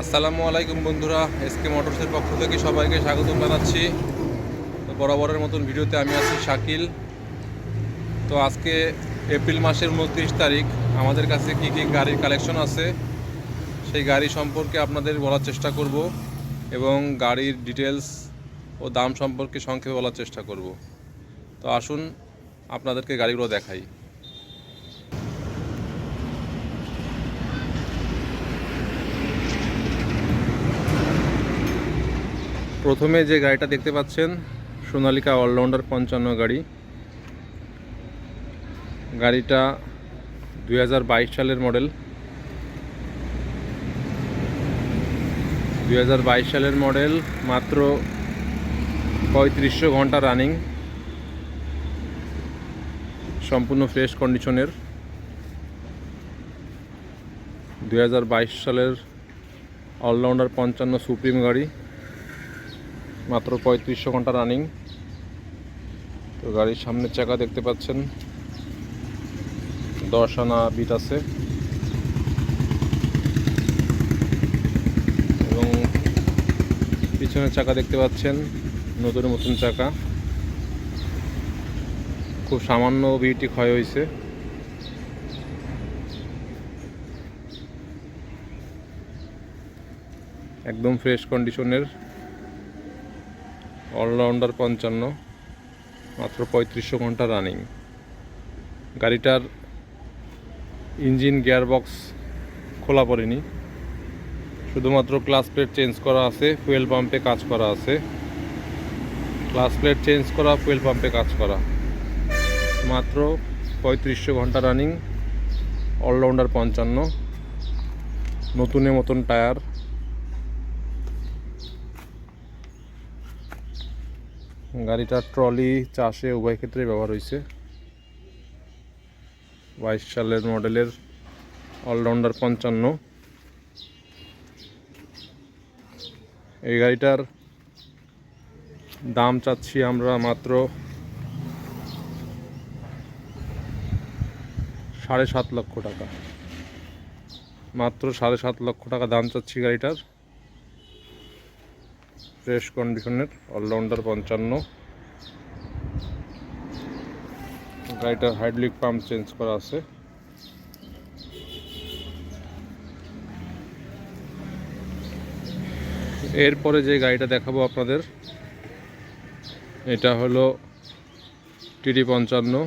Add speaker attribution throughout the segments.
Speaker 1: আসসালামু আলাইকুম বন্ধুরা, এসকে মোটরসের পক্ষ থেকে সবাইকে স্বাগতম জানাচ্ছি। তো বরাবরের মতন ভিডিওতে আমি আছি শাকিল। তো আজকে এপ্রিল মাসের 29 তারিখ আমাদের কাছে কী কী গাড়ির কালেকশন আছে সেই গাড়ি সম্পর্কে আপনাদের বলার চেষ্টা করব এবং গাড়ির ডিটেলস ও দাম সম্পর্কে সংক্ষেপে বলার চেষ্টা করব। তো আসুন আপনাদেরকে গাড়িগুলো দেখাই। প্রথমে যে গাড়িটা দেখতে পাচ্ছেন সোনালিকা অলরাউন্ডার 55 গাড়ি। গাড়িটা 2022 সালের মডেল। 2022 সালের মডেল, মাত্র 3500 ঘন্টা রানিং, সম্পূর্ণ ফ্রেশ কন্ডিশনের। 2022 সালের অলরাউন্ডার 55 সুপ্রিম গাড়ি, মাত্র 3500 ঘন্টা রানিং। তো গাড়ির সামনের চাকা দেখতে পাচ্ছেন 10 আনা বিট আছে এবং পিছনের চাকা দেখতে পাচ্ছেন নতুন চাকা। খুব সামান্য বিটই ক্ষয় হয়েছে। একদম ফ্রেশ কন্ডিশনের অলরাউন্ডার 55, মাত্র 3500 ঘন্টা রানিং। গাড়িটার ইঞ্জিন গিয়ারবক্স খোলা পড়েনি, শুধুমাত্র ক্লাচ প্লেট চেঞ্জ করা আছে, ফুয়েল পাম্পে কাজ করা আছে। ক্লাচ প্লেট চেঞ্জ করা, ফুয়েল পাম্পে কাজ করা, মাত্র 3500 ঘন্টা রানিং, অলরাউন্ডার 55, নতুনের মতন টায়ার। গাড়িটার ট্রলি চাষে উভয় ক্ষেত্রে ব্যবহার হয়েছে। 22 সালের মডেলের অলরাউন্ডার 55। এই গাড়িটার দাম চাচ্ছি আমরা মাত্র 7.5 লক্ষ টাকা। মাত্র 7.5 লক্ষ টাকা দাম চাচ্ছি গাড়িটার। ফ্রেশ কন্ডিশনের অলরাউন্ডার 55। গাড়িটার হাইড্রোলিক পাম্প চেঞ্জ করা আছে। এরপরে যে গাড়িটা দেখাবো আপনাদের, এটা হলো টিটি 55।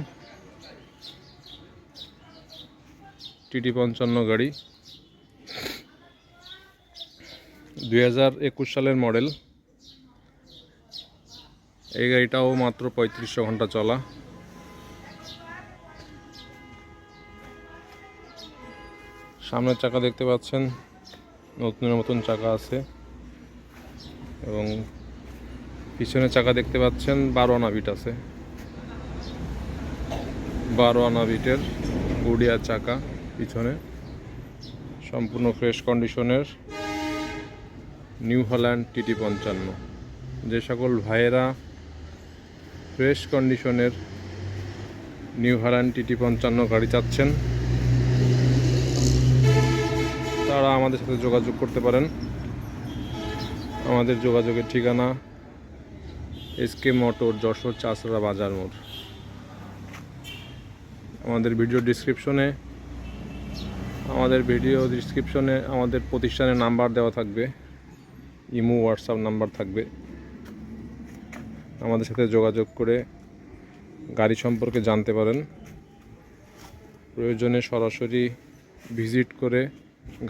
Speaker 1: টিটি 55 গাড়ি, 2021 সালের মডেল। এই গাড়িটাও মাত্র 3500 ঘন্টা চলা। সামনের চাকা দেখতে পাচ্ছেন নতুনের মতন চাকা আছে এবং পিছনের চাকা দেখতে পাচ্ছেন 12 আনা বিট আছে। 12 আনা বিটের গুডিয়া চাকা পিছনে, সম্পূর্ণ ফ্রেশ কন্ডিশনের নিউ হল্যান্ড টিটি 55। যে সকল ভাইয়েরা ফ্রেশ কন্ডিশনের নিউ হল্যান্ড টিটি 55 গাড়ি চাচ্ছেন তারা আমাদের সাথে যোগাযোগ করতে পারেন। আমাদের যোগাযোগের ঠিকানা এসকে মোটর, যশোর চাষরা বাজার মোড়। আমাদের ভিডিও ডিসক্রিপশনে আমাদের প্রতিষ্ঠানের নাম্বার দেওয়া থাকবে, ইমো হোয়াটসঅ্যাপ নাম্বার থাকবে। আমাদের সাথে যোগাযোগ করে গাড়ি সম্পর্কে জানতে পারেন। প্রয়োজনে সরাসরি ভিজিট করে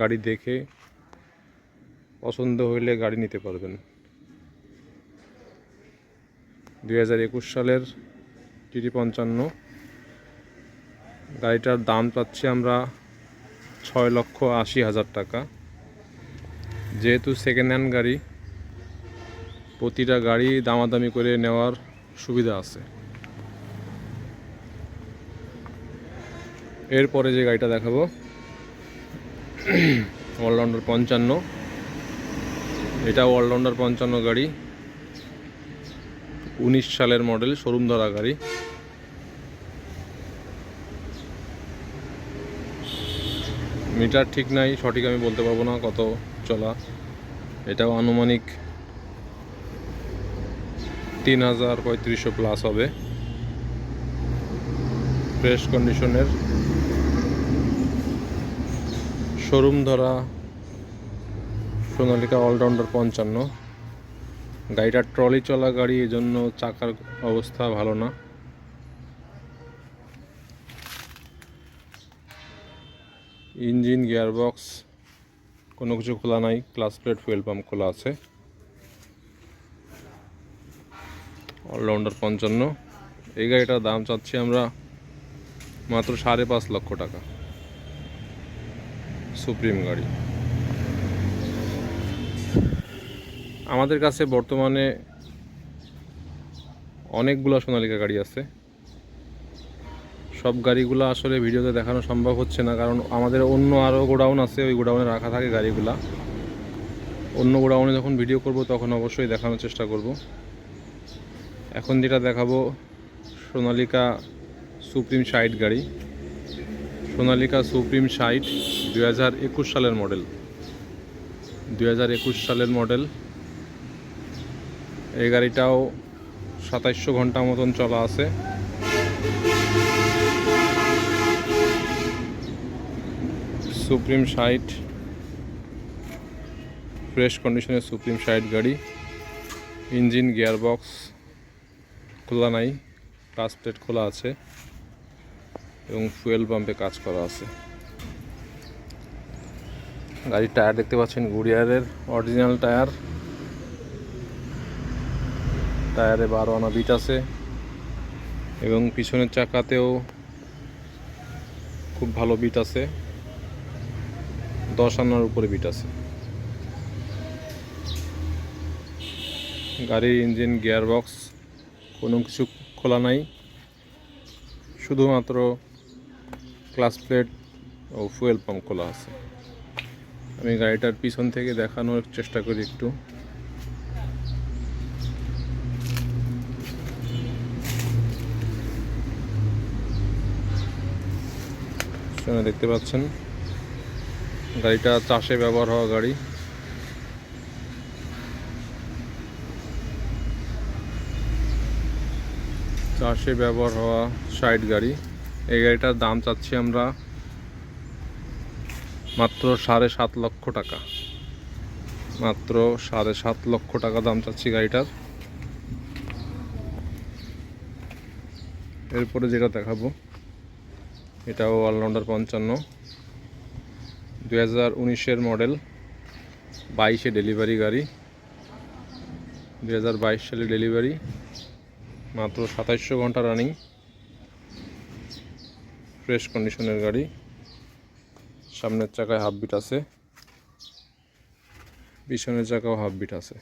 Speaker 1: গাড়ি দেখে পছন্দ হইলে গাড়ি নিতে পারবেন। 2021 সালের টিটি 55 গাড়িটার দাম পাচ্ছি আমরা 6,80,000 টাকা। যেহেতু সেকেন্ড হ্যান্ড গাড়ি, প্রতিটা গাড়ি দামাদামি করে নেওয়ার সুবিধা আছে। এরপরে যে গাড়িটা দেখাবো অলরাউন্ডার 55। এটাও অলরাউন্ডার 55 গাড়ি, 19 সালের মডেল, শোরুম ধরা গাড়ি। মিটার ঠিক নাই, সঠিক আমি বলতে পারবো না কত চলা, এটাও আনুমানিক ৩,৩৫০ প্লাস হবে। ফ্রেশ কন্ডিশনের শোরুম ধরা সোনালিকা অলরাউন্ডার 55। গাড়িটা ট্রলি চলা গাড়ি, এই জন্য চাকার অবস্থা ভালো না। ইঞ্জিন, গিয়ারবক্স কোনো কিছু খোলা নাই, ক্লাচ প্লেট, ফুয়েল পাম্প খোলা আছে। অলরাউন্ডার 55। এই গাড়িটার দাম চাচ্ছি আমরা মাত্র 5.5 লক্ষ টাকা। সুপ্রিম গাড়ি। আমাদের কাছে বর্তমানে অনেকগুলো সোনালিকা গাড়ি আছে। সব গাড়িগুলো আসলে ভিডিওতে দেখানো সম্ভব হচ্ছে না, কারণ আমাদের অন্য আরও গোডাউন আছে, ওই গোডাউনে রাখা থাকে গাড়িগুলা। অন্য গোডাউনে যখন ভিডিও করব তখন অবশ্যই দেখানোর চেষ্টা করব। এখন যেটা দেখাবো সোনালিকা সুপ্রিম 60 গাড়ি। সোনালিকা সুপ্রিম 60 2021 সালের মডেল। 2021 সালের মডেল। এই গাড়িটাও 2700 ঘন্টা মতন চলা আছে। সুপ্রিম 60 ফ্রেশ কন্ডিশনের সুপ্রিম 60 গাড়ি। ইঞ্জিন, গিয়ারবক্স খোলা নাই, ক্লাচ প্লেট খোলা আছে এবং ফুয়েল পাম্পে কাজ করা আছে। গাড়ির টায়ার দেখতে পাচ্ছেন গুড়িয়ারের অরিজিনাল টায়ার। টায়ারে 12 আনা বিট আছে এবং পিছনের চাকাতেও খুব ভালো বিট আছে, 10 আনার উপরে বিট আছে। গাড়ির ইঞ্জিন, গিয়ারবক্স কোনো কিছু খোলা নাই, শুধুমাত্র ক্লাচ প্লেট ও ফুয়েল পাম্প খোলা আছে। আমি গাড়িটার পিছন থেকে দেখানোর চেষ্টা করি একটু। দেখতে পাচ্ছেন গাড়িটা চাষে ব্যবহার হওয়া গাড়ি। চাষে ব্যবহার হওয়া 60 গাড়ি। এই গাড়িটার দাম চাচ্ছি আমরা মাত্র 7.5 লক্ষ টাকা। মাত্র 7.5 লক্ষ টাকা দাম চাচ্ছি গাড়িটার। এরপরে যেটা দেখাবো এটাও অলরাউন্ডার 55। 2019-এর মডেল, 22-এ ডেলিভারি গাড়ি। 2022 সালে ডেলিভারি, মাত্র 2700 ঘন্টা রানিং। ফ্রেশ কন্ডিশনের গাড়ি। সামনের চাকায় হাফ বিট আছে, পিছনের চাকাও হাফ বিট আছে।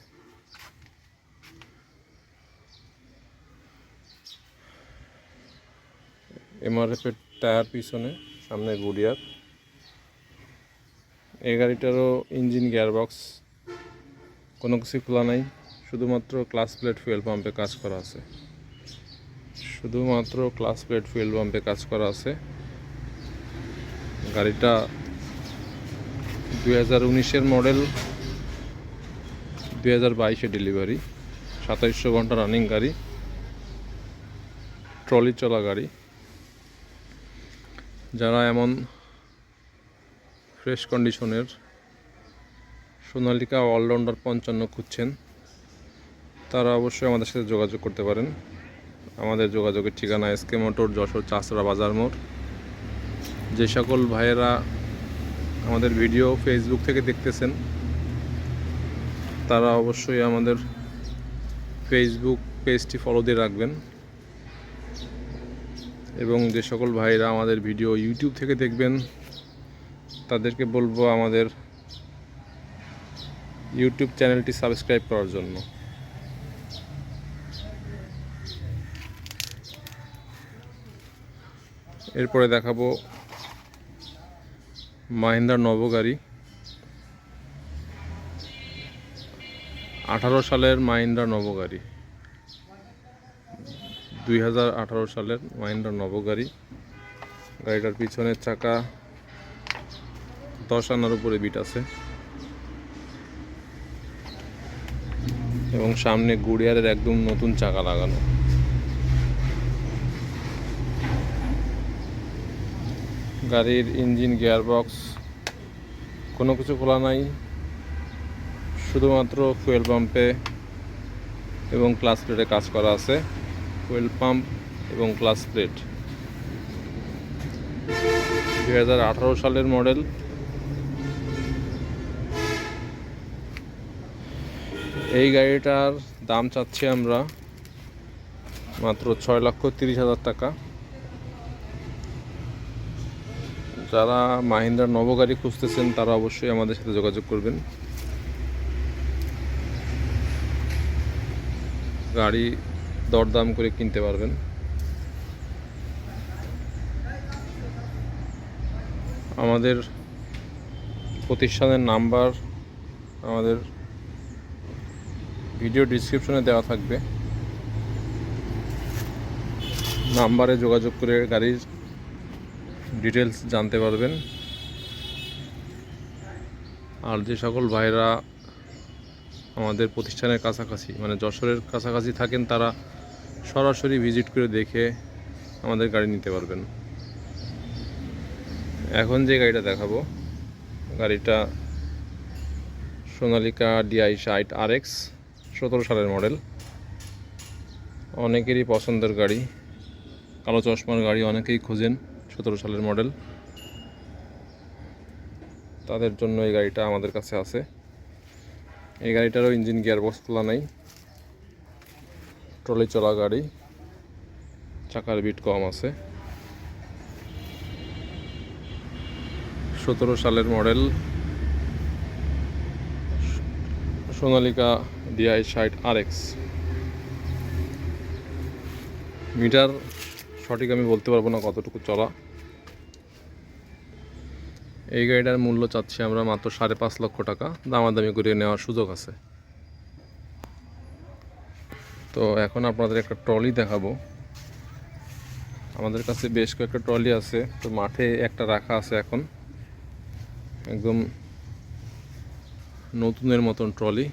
Speaker 1: এমআরএফের টায়ার পিছনে, সামনে গুড়িয়ার। এই গাড়িটারও ইঞ্জিন, গিয়ারবক্স কোনো কিছু খোলা নাই, শুধুমাত্র ক্লাচ প্লেট, ফুয়েল পাম্পে কাজ করা আছে। শুধুমাত্র ক্লাচ প্লেট, ফুয়েল পাম্পে কাজ করা আছে। গাড়িটা 2019-এর মডেল, 2022-এ ডেলিভারি, 2700 ঘন্টা রানিং গাড়ি, ট্রলি চলা গাড়ি। যারা এমন ফ্রেশ কন্ডিশনের সোনালিকা অলরাউন্ডার 55 খুঁজছেন তারা অবশ্যই আমাদের সাথে যোগাযোগ করতে পারেন। আমাদের যোগাযোগের ঠিকানা এসকে মোটর, যশোর চাষড়া বাজার মোড়। যে সকল ভাইয়েরা আমাদের ভিডিও ফেসবুক থেকে দেখতেছেন তারা অবশ্যই আমাদের ফেসবুক পেজটি ফলো দিয়ে রাখবেন, এবং যে সকল ভাইয়েরা আমাদের ভিডিও ইউটিউব থেকে দেখবেন তাদেরকে বলবো আমাদের ইউটিউব চ্যানেলটি সাবস্ক্রাইব করার জন্য। এরপরে দেখাবো মাহিন্দ্রা নভো গাড়ি। 18 সালের মাহিন্দ্রা নভো গাড়ি। 2018 সালের মাহিন্দ্রা নভো গাড়ি। গাড়িটার পিছনের চাকা 10 আনার উপরে বিট আছে। এবং সামনে গুড়িয়ারের একদম নতুন চাকা লাগানো। গাড়ির ইঞ্জিন, গিয়ারবক্স কোনো কিছু খোলা নাই, শুধুমাত্র ফুয়েল পাম্পে এবং ক্লাচ প্লেটে কাজ করা আছে। ফুয়েল পাম্প এবং ক্লাচ প্লেট 2018 সালের মডেল। এই গাড়িটার দাম চাচ্ছি আমরা মাত্র 6,30,000 টাকা। যারা মাহিন্দ্রার নব গাড়ি খুঁজতেছেন তারা অবশ্যই আমাদের সাথে যোগাযোগ করবেন। গাড়ি দরদাম করে কিনতে পারবেন। আমাদের প্রতিষ্ঠানের নাম্বার আমাদের ভিডিও ডিসক্রিপশনে দেওয়া থাকবে, নাম্বারে যোগাযোগ করে গাড়ির ডিটেলস জানতে পারবেন। আর যে সকল ভাইরা আমাদের প্রতিষ্ঠানের কাছাকাছি মানে যশোরের কাছাকাছি থাকেন তারা সরাসরি ভিজিট করে দেখে আমাদের গাড়ি নিতে পারবেন। এখন যে গাড়িটা দেখাবো, গাড়িটা সোনালিকা DI 60 RX 17 সালের মডেল। অনেকেরই পছন্দের গাড়ি, কালো চশমার গাড়ি অনেকেই খোঁজেন, 17 সালের মডেল। তাদের জন্য এই গাড়িটা আমাদের কাছে আছে। এই গাড়িটারও ইঞ্জিন, গিয়ারবক্স খোলা নাই, ট্রলি চলা গাড়ি, চাকার বিট কম আছে। 17 সালের model Sonalika DI 60 RX। Meter সঠিক আমি বলতে পারবো না কতটুকু চলা। এই গাড়িটার মূল্য চাচ্ছি আমরা মাত্র 5.5 লক্ষ টাকা, দামাদামি করে নেওয়ার সুযোগ আছে। তো এখন আপনাদের একটা ট্রলি দেখাবো। আমাদের কাছে বেশ কয়েকটা ট্রলি আছে, তো মাঠে একটা রাখা আছে এখন, একদম নতুনের মতন ট্রলি,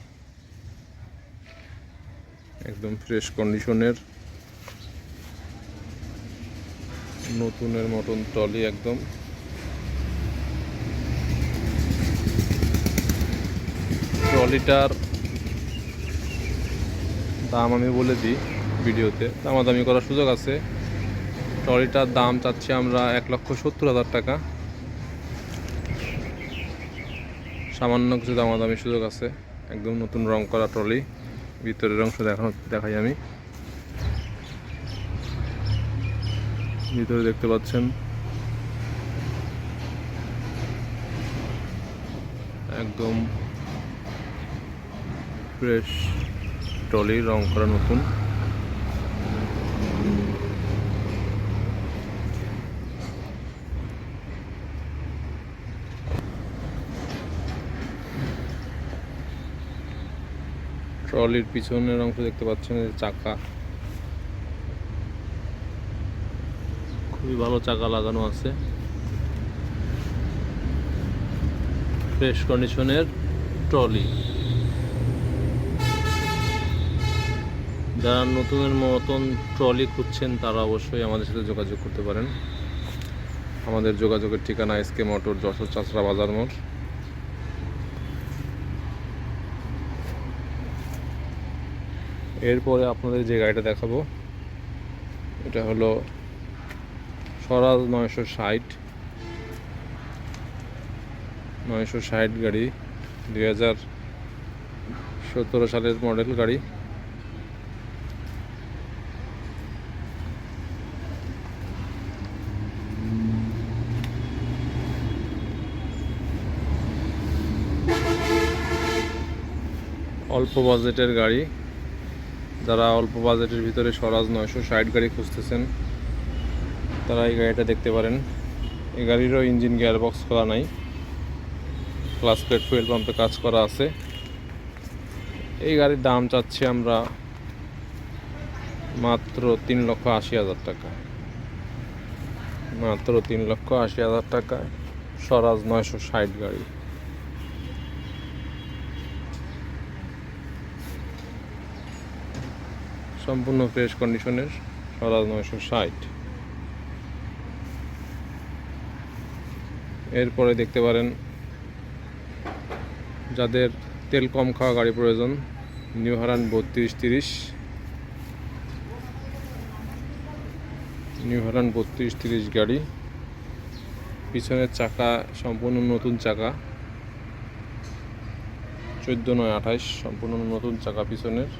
Speaker 1: একদম ফ্রেশ কন্ডিশনের নতুনের মতন ট্রলি একদম। ট্রলিটার দাম আমি বলে দিই ভিডিওতে, দামাদামি করার সুযোগ আছে। ট্রলিটার দাম চাচ্ছি আমরা 1,70,000 টাকা। সামান্য কিছু দামাদামির সুযোগ আছে। একদম নতুন রং করা ট্রলি, ভিতরের অংশ দেখাই আমি। ভিতরে দেখতে পাচ্ছেন একদম ফ্রেশ ট্রলি, রং করা নতুন। ট্রলির পিছনের অংশ দেখতে পাচ্ছেন, চাকা খুবই ভালো চাকা লাগানো আছে, ফ্রেশ কন্ডিশনের ট্রলি। যারা নতুনের মতন ট্রলি খুঁজছেন তারা অবশ্যই আমাদের সাথে যোগাযোগ করতে পারেন। আমাদের যোগাযোগের ঠিকানা SK মোটর, যশোর চাচড়া বাজার মোড়। এরপরে আপনাদের যে গাড়িটা দেখাবো এটা হলো স্বরাজ 960 গাড়ি, 2017 সালের মডেল গাড়ি। অল্প বাজেটের গাড়ি, যারা অল্প বাজেটের ভিতরে স্বরাজ 960 গাড়ি খুঁজতেছেন তারা এই গাড়িটা দেখতে পারেন। এই গাড়িরও ইঞ্জিন, গিয়ারবক্স খোলা নাই, ক্লাচ প্লেট, ফুয়েল পাম্পে কাজ করা আছে। এই গাড়ির দাম চাচ্ছি আমরা মাত্র 3,80,000 টাকা, মাত্র 3,80,000 টাকায় স্বরাজ 960 গাড়ি। সম্পূর্ণ ফ্রেশ কন্ডিশনের স্বরাজ 960। এরপরে দেখতে পারেন যাদের তেল কম খাওয়া গাড়ি প্রয়োজন, নিউ হারান 3230, নিউ হারান 3230 গাড়ি। পিছনের চাকা সম্পূর্ণ নতুন চাকা, 14/9/28 সম্পূর্ণ নতুন চাকা পিছনের।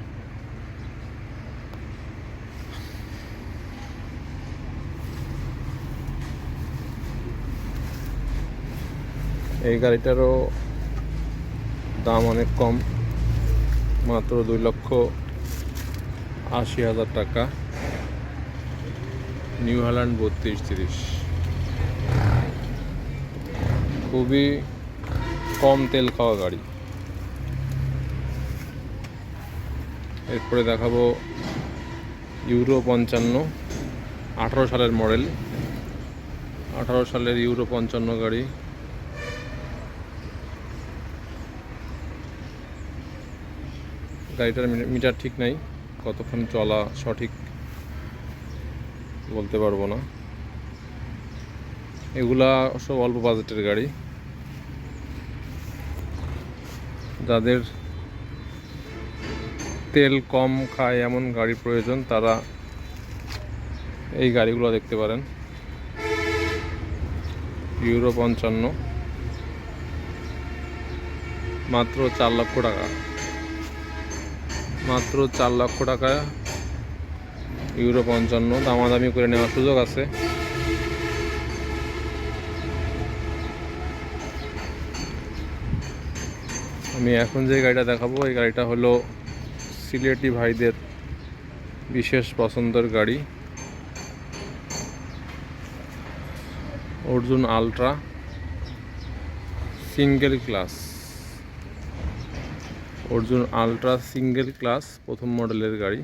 Speaker 1: এই গাড়িটারও দাম অনেক কম, মাত্র 2,80,000 টাকা। নিউ হল্যান্ড 3230, খুবই কম তেল খাওয়া গাড়ি। এরপরে দেখাবো ইউরো 55, 18 সালের মডেল, 18 সালের ইউরো 55 গাড়ি। গাড়িটার মিটার ঠিক নাই, কতক্ষণ চলা সঠিক বলতে পারবো না। এগুলা সব অল্প বাজেটের গাড়ি। যাদের তেল কম খায় এমন গাড়ি প্রয়োজন তারা এই গাড়িগুলো দেখতে পারেন। ইউরো 55, মাত্র 4 লক্ষ টাকা, মাত্র 4 লক্ষ টাকা ইউরো 55। দামাদামি করে নেওয়ার সুযোগ আছে। আমি এখন যে গাড়িটা দেখাবো এই গাড়িটা হলো সিলেটি ভাইদের বিশেষ পছন্দের গাড়ি, Arjun ultra single class, Arjun ultra single class প্রথম মডেলের গাড়ি।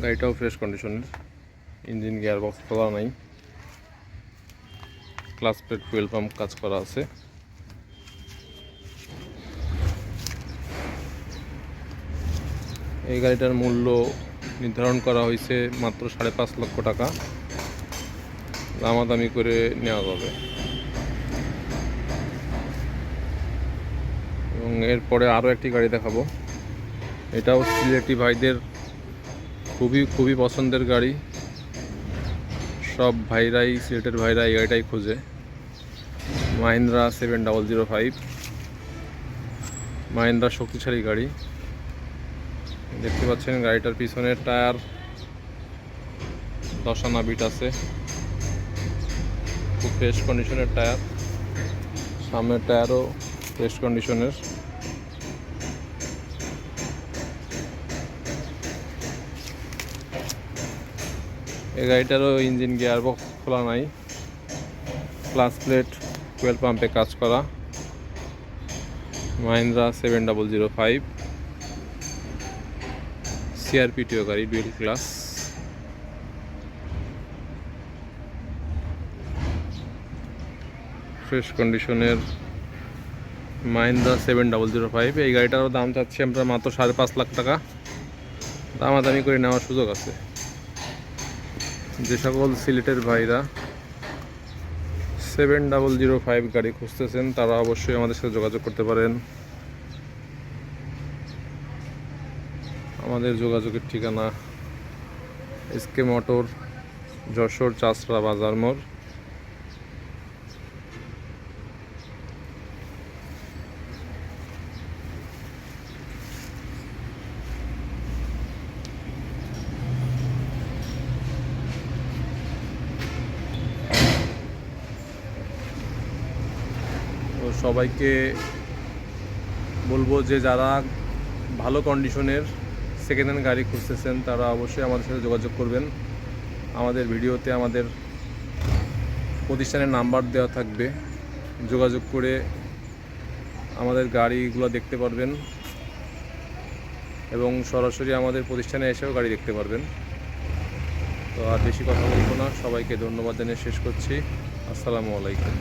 Speaker 1: গাড়িটাও ফ্রেশ কন্ডিশনের, ইঞ্জিন গিয়ার বক্স খোলা নাই, ক্লাস প্লেট ফুয়েল পাম্প কাজ করা আছে। এই গাড়িটার মূল্য নির্ধারণ করা হয়েছে মাত্র 5.5 লক্ষ টাকা, দামাদামি করে নেওয়া যাবে। এবং এরপরে আরও একটি গাড়ি দেখাবো, এটাও সিলেটি ভাইদের খুবই পছন্দের গাড়ি। সব ভাইরাই, সিলেটের ভাইরা এই গাড়িটাই খোঁজে। মাহিন্দ্রা 7005, মাহিন্দ্রা শক্তিশালী গাড়ি। দেখতে পাচ্ছেন গাড়িটার পিছনের টায়ার 10 আনা বিট আছে, খুব ফ্রেশ কন্ডিশনের টায়ার। সামনের টায়ারও ফ্রেশ কন্ডিশনের। এই গাড়িটারও ইঞ্জিন গিয়ার বক্স খোলা নাই, ক্লাস প্লেট ফুয়েল পাম্পে কাজ করা। মাহিন্দ্রা 7005 সিআরপিটিও গাড়ি, ডুয়েল ক্লাস। ফ্রেশ কন্ডিশনের মাহিন্দ্রা 7005। এই গাড়িটারও দাম চাচ্ছি আমরা মাত্র 5.5 লাখ টাকা, দামাদামি করে নেওয়ার সুযোগ আছে। যে সকল সিলেটের ভাইরা 7005 গাড়ি খুঁজতেছেন তারা অবশ্যই আমাদের সাথে যোগাযোগ করতে পারেন। আমাদের যোগাযোগের ঠিকানা এসকে মোটর, যশোর চাষড়া বাজার মোড়। তো সবাইকে বলবো যে যারা ভালো কন্ডিশনের সেকেন্ড হ্যান্ড গাড়ি খুঁজতেছেন তারা অবশ্যই আমাদের সাথে যোগাযোগ করবেন। আমাদের ভিডিওতে আমাদের প্রতিষ্ঠানের নাম্বার দেওয়া থাকবে, যোগাযোগ করে আমাদের গাড়িগুলো দেখতে পারবেন এবং সরাসরি আমাদের প্রতিষ্ঠানে এসেও গাড়ি দেখতে পারবেন। তো আর বেশি কথা বলবো না, সবাইকে ধন্যবাদ জানিয়ে শেষ করছি। আসসালামু আলাইকুম।